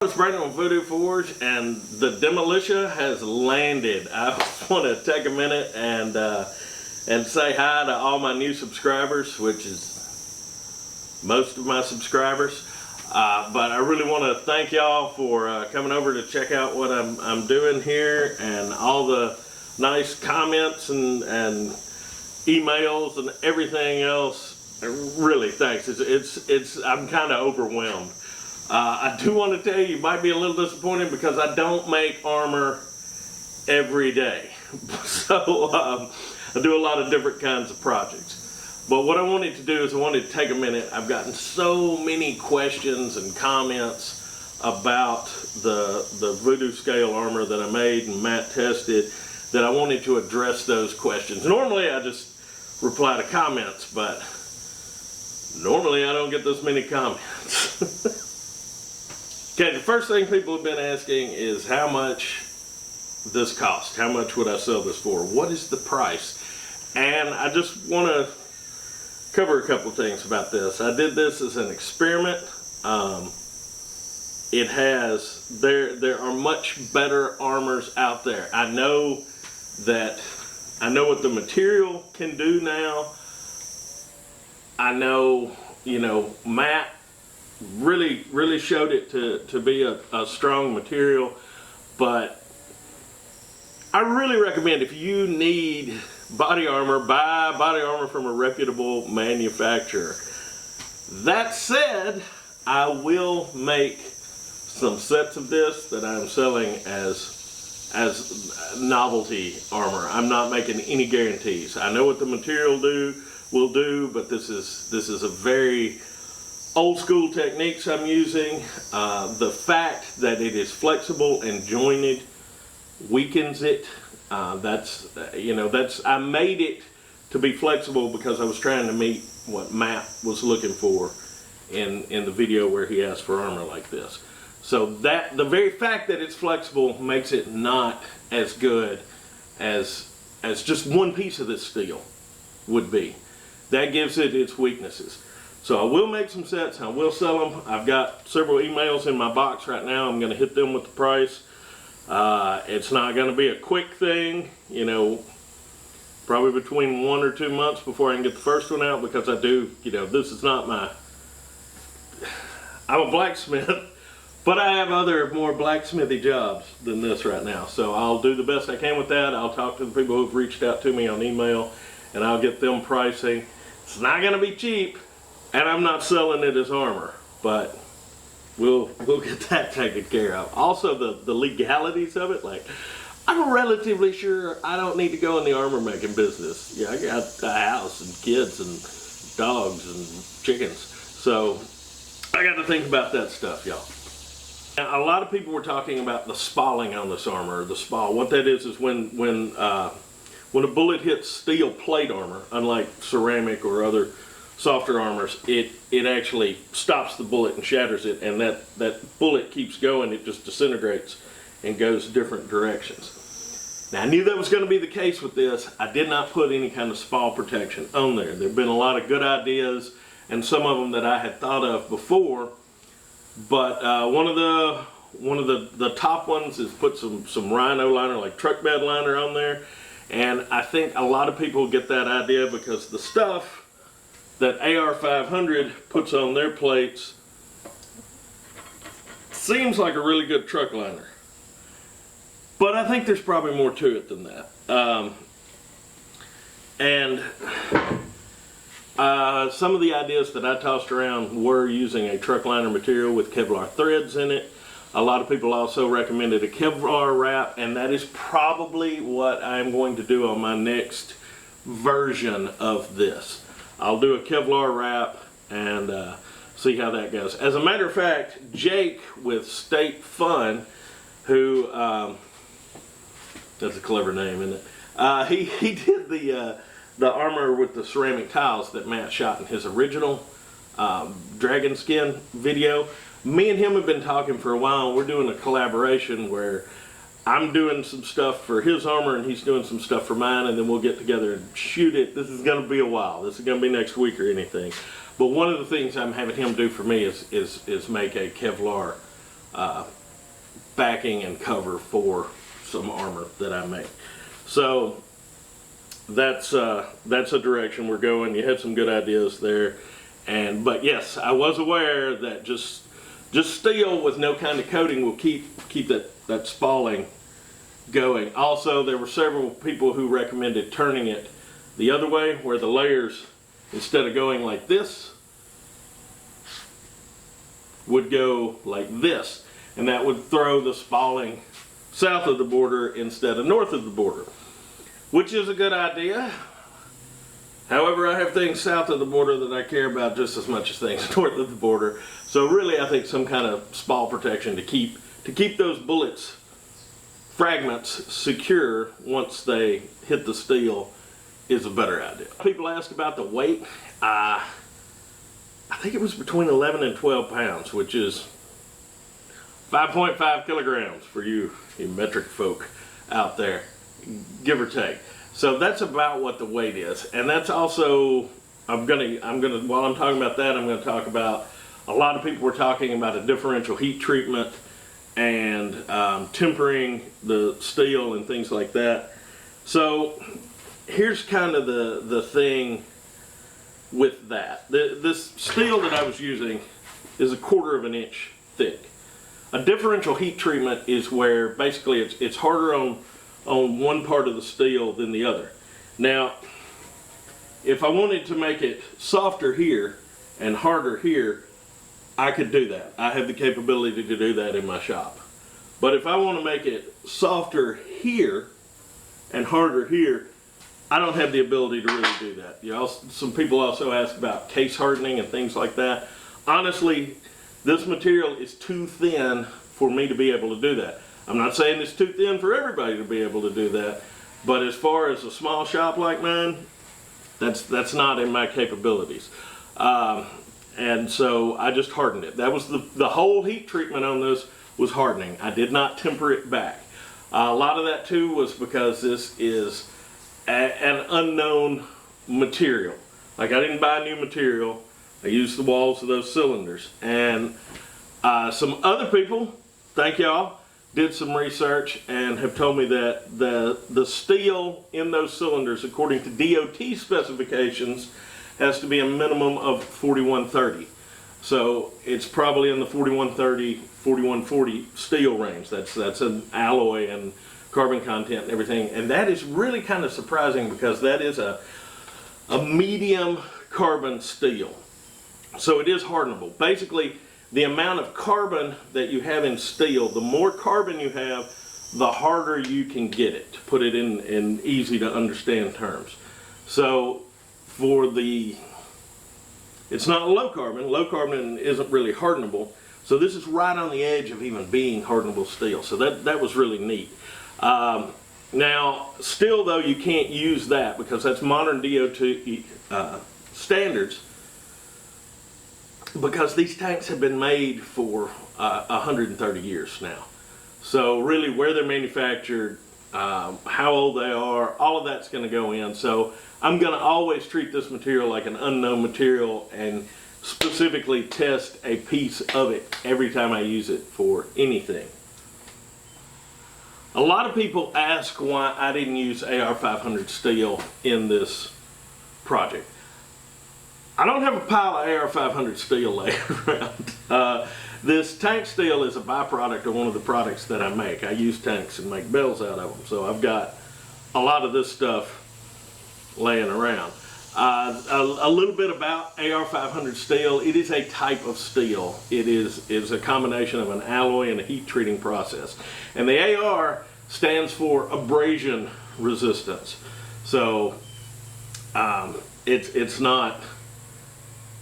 It's Brandon on Voodoo Forge, and the Demolitia has landed. I want to take a minute and say hi to all my new subscribers, which is most of my subscribers. But I really want to thank y'all for coming over to check out what I'm doing here, and all the nice comments and emails and everything else. Really, thanks. I'm kind of overwhelmed. I do want to tell you might be a little disappointing because I don't make armor every day. So I do a lot of different kinds of projects. But what I wanted to do is I wanted to take a minute. I've gotten so many questions and comments about the Voodoo scale armor that I made and Matt tested that I wanted to address those questions. Normally I just reply to comments, but normally I don't get this many comments. Okay, the first thing people have been asking is how much this cost. How much would I sell this for? What is the price? And I just want to cover a couple things about this. I did this as an experiment. There are much better armors out there. I know what the material can do now. I know, Matt really showed it to be a strong material, but I really recommend, if you need body armor, buy body armor from a reputable manufacturer. That said, I will make some sets of this that I'm selling as novelty armor. I'm not making any guarantees. I know what the material will do, but this is a very old school techniques I'm using. The fact that it is flexible and jointed weakens it. I made it to be flexible because I was trying to meet what Matt was looking for in the video where he asked for armor like this. So that the very fact that it's flexible makes it not as good as just one piece of this steel would be. That gives it its weaknesses. So I will make some sets, I will sell them. I've got several emails in my box right now. I'm going to hit them with the price. It's not going to be a quick thing, probably between 1 or 2 months before I can get the first one out, because I do, this is not I'm a blacksmith, but I have other more blacksmithy jobs than this right now. So I'll do the best I can with that. I'll talk to the people who've reached out to me on email, and I'll get them pricing. It's not going to be cheap. And I'm not selling it as armor, but we'll get that taken care of. Also, the legalities of it, like, I'm relatively sure I don't need to go in the armor making business. Yeah, I got a house and kids and dogs and chickens. So I got to think about that stuff, y'all. Now, a lot of people were talking about the spalling on this armor, the spall. What that is when a bullet hits steel plate armor, unlike ceramic or other softer armors, it actually stops the bullet and shatters it, and that bullet keeps going. It just disintegrates and goes different directions. Now, I knew that was going to be the case with this. I did not put any kind of spall protection on there. There have been a lot of good ideas, and some of them that I had thought of before, but one of the top ones is put some rhino liner, like truck bed liner, on there. And I think a lot of people get that idea because the stuff that AR500 puts on their plates seems like a really good truck liner. But I think there's probably more to it than that. Some of the ideas that I tossed around were using a truck liner material with Kevlar threads in it. A lot of people also recommended a Kevlar wrap, and that is probably what I'm going to do on my next version of this. I'll do a Kevlar wrap and see how that goes. As a matter of fact, Jake with State Fun, who, that's a clever name, isn't it? He did the armor with the ceramic tiles that Matt shot in his original dragon skin video. Me and him have been talking for a while. We're doing a collaboration where I'm doing some stuff for his armor and he's doing some stuff for mine, and then we'll get together and shoot it. This is going to be a while. This is going to be next week or anything. But one of the things I'm having him do for me is make a Kevlar backing and cover for some armor that I make. So that's a direction we're going. You had some good ideas there, but yes, I was aware that just steel with no kind of coating will keep that spalling going. Also, there were several people who recommended turning it the other way, where the layers, instead of going like this, would go like this, and that would throw the spalling south of the border instead of north of the border, which is a good idea. However, I have things south of the border that I care about just as much as things north of the border. So really, I think some kind of spall protection to keep those bullets fragments secure once they hit the steel is a better idea. People ask about the weight. I think it was between 11 and 12 pounds, which is 5.5 kilograms for you metric folk out there, give or take. So that's about what the weight is, and that's also I'm gonna while I'm talking about that, I'm gonna talk about a lot of people were talking about a differential heat treatment and tempering the steel and things like that. So here's kind of the thing with that. This steel that I was using is 1/4 of an inch thick. A differential heat treatment is where basically it's harder on one part of the steel than the other. Now, if I wanted to make it softer here and harder here, I could do that. I have the capability to do that in my shop. But if I want to make it softer here and harder here, I don't have the ability to really do that. Some people also ask about case hardening and things like that. Honestly, this material is too thin for me to be able to do that. I'm not saying it's too thin for everybody to be able to do that, but as far as a small shop like mine, that's not in my capabilities. And so I just hardened it. That was the whole heat treatment on this was hardening. I did not temper it back. A lot of that too was because this is an unknown material. Like, I didn't buy new material. I used the walls of those cylinders. And some other people, thank y'all, did some research and have told me that the steel in those cylinders, according to DOT specifications, has to be a minimum of 4130. So it's probably in the 4130, 4140 steel range. That's an alloy and carbon content and everything. And that is really kind of surprising because that is a medium carbon steel. So it is hardenable. Basically, the amount of carbon that you have in steel, the more carbon you have, the harder you can get it, to put it in easy to understand terms. So it's not low carbon isn't really hardenable, so this is right on the edge of even being hardenable steel. So that was really neat. Now, still though, you can't use that because that's modern DOT standards, because these tanks have been made for 130 years now. So really where they're manufactured, how old they are, all of that's going to go in. So I'm going to always treat this material like an unknown material and specifically test a piece of it every time I use it for anything. A lot of people ask why I didn't use AR500 steel in this project. I don't have a pile of AR500 steel laying around. This tank steel is a byproduct of one of the products that I make. I use tanks and make bells out of them. So I've got a lot of this stuff laying around. A little bit about AR500 steel. It is a type of steel. It is a combination of an alloy and a heat treating process. And the AR stands for abrasion resistance. So it's not,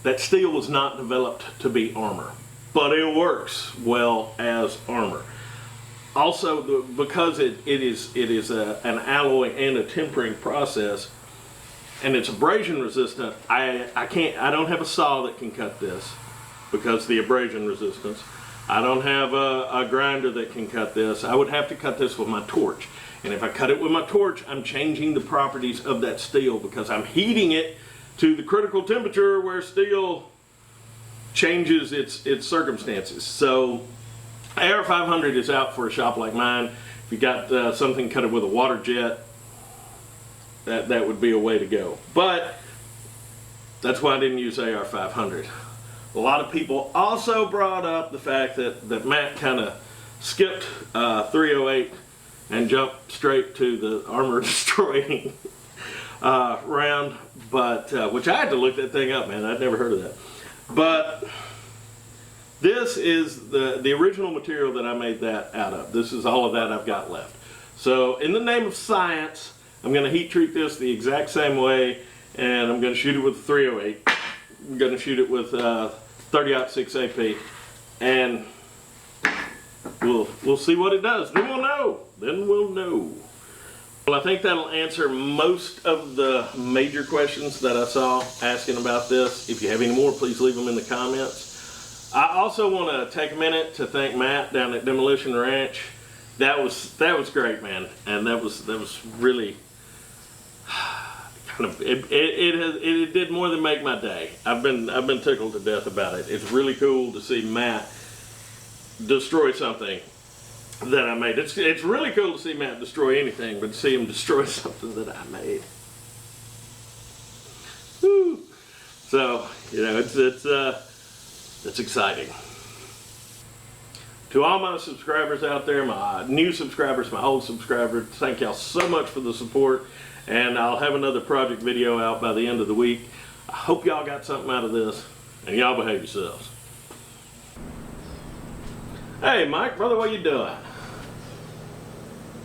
that steel was not developed to be armor, but it works well as armor. Also, because it is an alloy and a tempering process, and it's abrasion resistant, I don't have a saw that can cut this because the abrasion resistance. I don't have a grinder that can cut this. I would have to cut this with my torch. And if I cut it with my torch, I'm changing the properties of that steel because I'm heating it to the critical temperature where steel changes its circumstances. So AR-500 is out for a shop like mine. If you got something coated with a water jet, that would be a way to go. But that's why I didn't use AR-500. A lot of people also brought up the fact that Matt kind of skipped 308 and jumped straight to the armor destroying round, but which I had to look that thing up, man. I'd never heard of that. But this is the original material that I made that out of. This is all of that I've got left. So in the name of science, I'm going to heat treat this the exact same way, and I'm going to shoot it with 308. I'm going to shoot it with 30-06 AP, and we'll see what it does. Then we'll know. Then we'll know. Well, I think that'll answer most of the major questions that I saw asking about this. If you have any more, please leave them in the comments. I also want to take a minute to thank Matt down at Demolition Ranch. That was great, man, and that was really kind of it did more than make my day. I've been tickled to death about it. It's really cool to see Matt destroy something that I made. It's really cool to see Matt destroy anything, but to see him destroy something that I made. Woo. So, you know, it's exciting. To all my subscribers out there, my new subscribers, my old subscribers, thank y'all so much for the support, and I'll have another project video out by the end of the week. I hope y'all got something out of this, and y'all behave yourselves. Hey, Mike, brother, what you doing?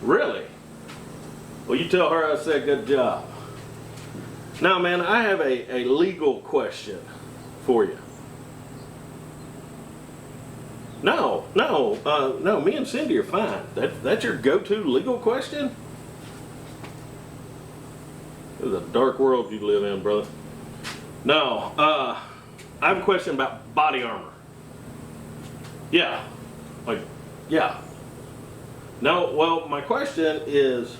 Really? Well, you tell her I said good job. Now, man, I have a legal question for you. No, me and Cindy are fine. That's your go-to legal question? This is a dark world you live in, brother. No, I have a question about body armor. Yeah. Like, yeah. No, well, my question is,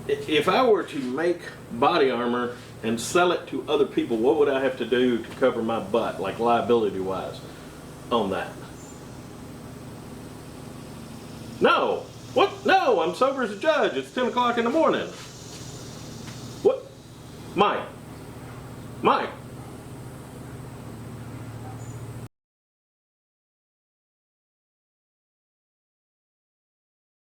if I were to make body armor and sell it to other people, what would I have to do to cover my butt, like liability-wise, on that? No. What? No, I'm sober as a judge. It's 10 o'clock in the morning. What? Mike.